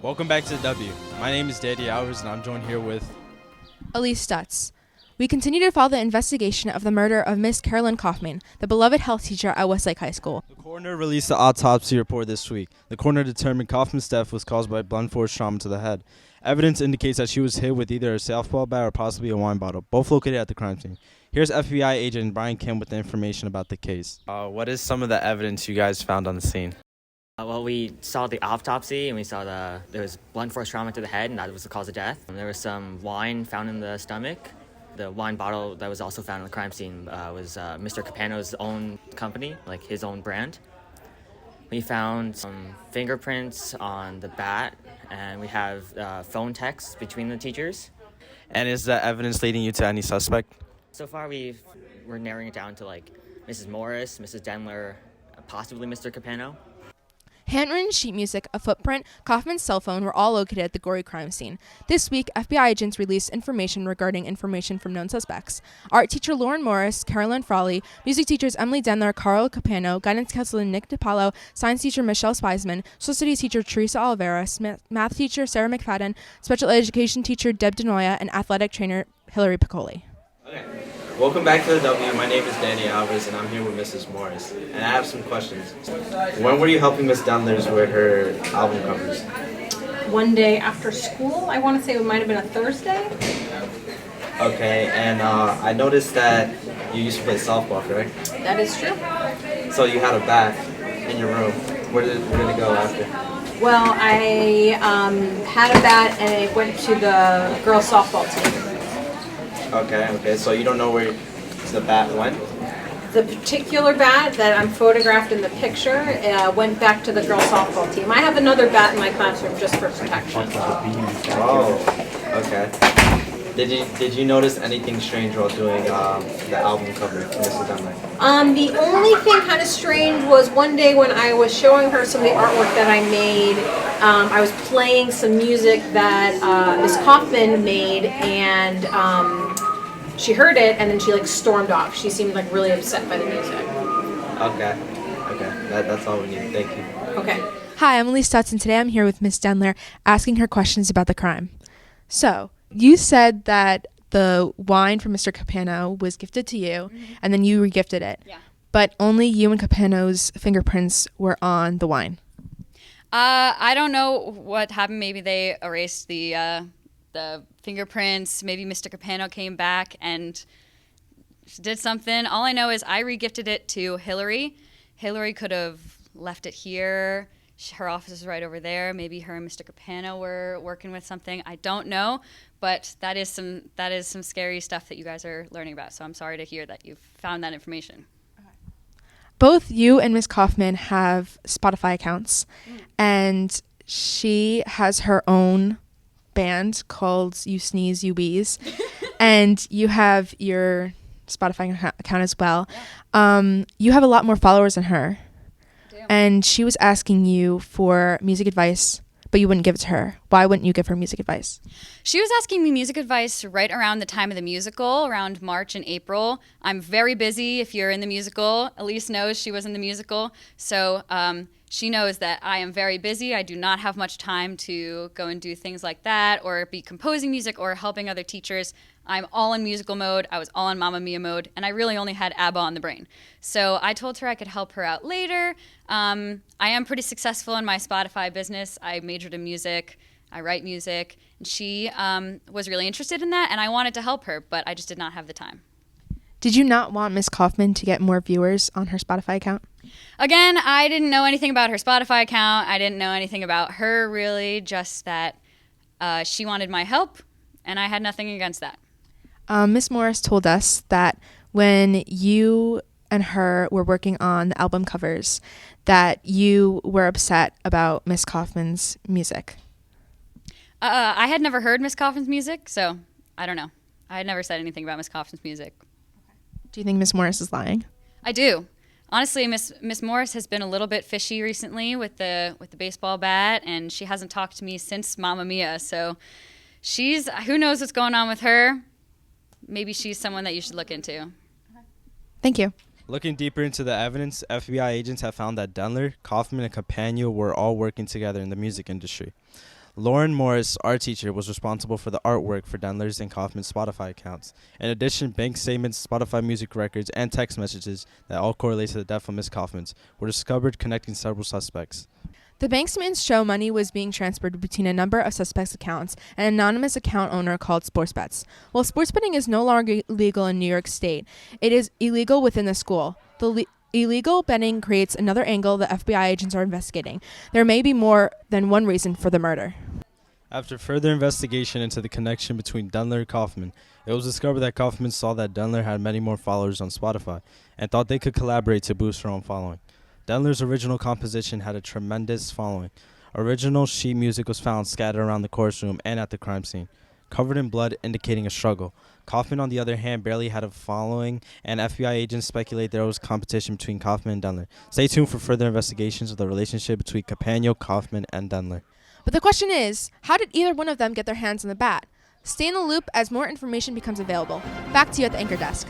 Welcome back to the W. My name is Daddy Alvarez, and I'm joined here with Elise Stuetz. We continue to follow the investigation of the murder of Miss Carolyn Kaufman, the beloved health teacher at Westlake High School. the coroner released the autopsy report this week. The coroner determined Kaufman's death was caused by blunt force trauma to the head. Evidence indicates that she was hit with either a softball bat or possibly a wine bottle, both located at the crime scene. Here's FBI agent Brian Kim with the information about the case. What is some of the evidence you guys found on the scene? Well, we saw the autopsy and we saw there was blunt force trauma to the head, and that was the cause of death. There was some wine found in the stomach. The wine bottle that was also found in the crime scene was Mr. Capano's own company, like his own brand. We found some fingerprints on the bat, and we have phone texts between the teachers. And is that evidence leading you to any suspect? So far, we're narrowing it down to like Mrs. Morris, Mrs. Denler, possibly Mr. Capano. Handwritten sheet music, a footprint, Kaufman's cell phone were all located at the gory crime scene. This week, FBI agents released information regarding information from known suspects. Art teacher Lauren Morris, Carolyn Frawley, music teachers Emily Denler, Carl Capano, guidance counselor Nick DiPaolo, science teacher Michelle Spiesman, social studies teacher Teresa Alvarez, math teacher Sarah McFadden, special education teacher Deb Denoya, and athletic trainer Hillary Piccoli. Okay. Welcome back to the W. My name is Danny Alvarez, and I'm here with Mrs. Morris. And I have some questions. When were you helping Miss Dunlers with her album covers? One day after school. I want to say it might have been a Thursday. Okay, and I noticed that you used to play softball, correct? That is true. So you had a bat in your room. Where did it go after? Well, I had a bat and it went to the girls' softball team. Okay, so you don't know where the bat went? The particular bat that I'm photographed in the picture went back to the girls' softball team. I have another bat in my classroom just for protection. Oh, okay. Did you notice anything strange while doing the album cover for Mrs. Dunlap? The only thing kind of strange was one day when I was showing her some of the artwork that I made, I was playing some music that Miss Kaufman made, and she heard it and then she like stormed off. She seemed like really upset by the music. Okay. That's all we need. Thank you. Okay. Hi, I'm Elise Stuetz, and today I'm here with Miss Denler asking her questions about the crime. So, you said that the wine from Mr. Capano was gifted to you, and then you regifted it. Yeah. But only you and Capano's fingerprints were on the wine. I don't know what happened. Maybe they erased the fingerprints. Maybe Mr. Capano came back and did something. All I know is I regifted it to Hillary. Hillary could have left it here. Her office is right over there. Maybe her and Mr. Capano were working with something. I don't know, but that is some scary stuff that you guys are learning about. So I'm sorry to hear that you found that information. Both you and Miss Kaufman have Spotify accounts, and she has her own band called You Sneeze, You Wheeze, and you have your Spotify account as well. Yeah. You have a lot more followers than her, and she was asking you for music advice, but you wouldn't give it to her. Why wouldn't you give her music advice? She was asking me music advice right around the time of the musical, around March and April. I'm very busy if you're in the musical. Elise knows she was in the musical. So she knows that I am very busy. I do not have much time to go and do things like that or be composing music or helping other teachers. I'm all in musical mode. I was all in Mamma Mia mode, and I really only had ABBA on the brain. So I told her I could help her out later. I am pretty successful in my Spotify business. I majored in music. I write music. And she was really interested in that, and I wanted to help her, but I just did not have the time. Did you not want Miss Kaufman to get more viewers on her Spotify account? Again, I didn't know anything about her Spotify account. I didn't know anything about her, really, just that she wanted my help, and I had nothing against that. Miss Morris told us that when you and her were working on the album covers, that you were upset about Miss Kaufman's music. I had never heard Miss Kaufman's music, so I don't know. I had never said anything about Miss Kaufman's music. Do you think Miss Morris is lying? I do. Honestly, Miss Morris has been a little bit fishy recently with the baseball bat, and she hasn't talked to me since Mamma Mia. So who knows what's going on with her? Maybe she's someone that you should look into. Thank you. Looking deeper into the evidence, FBI agents have found that Denler, Kaufman, and Capano were all working together in the music industry. Lauren Morris, art teacher, was responsible for the artwork for Dendler's and Kaufman's Spotify accounts. In addition, bank statements, Spotify music records, and text messages that all correlate to the death of Miss Kaufman's were discovered, connecting several suspects. The bank statements show money was being transferred between a number of suspects' accounts and an anonymous account owner called Sports Bets. While sports betting is no longer legal in New York State, it is illegal within the school. Illegal betting creates another angle the FBI agents are investigating. There may be more than one reason for the murder. After further investigation into the connection between Dendler and Kaufman, it was discovered that Kaufman saw that Dendler had many more followers on Spotify and thought they could collaborate to boost her own following. Dendler's original composition had a tremendous following. Original sheet music was found scattered around the courtroom and at the crime scene, covered in blood, indicating a struggle. Kaufman, on the other hand, barely had a following, and FBI agents speculate there was competition between Kaufman and Dendler. Stay tuned for further investigations of the relationship between Campagno, Kaufman, and Dendler. But the question is, how did either one of them get their hands on the bat? Stay in the loop as more information becomes available. Back to you at the anchor desk.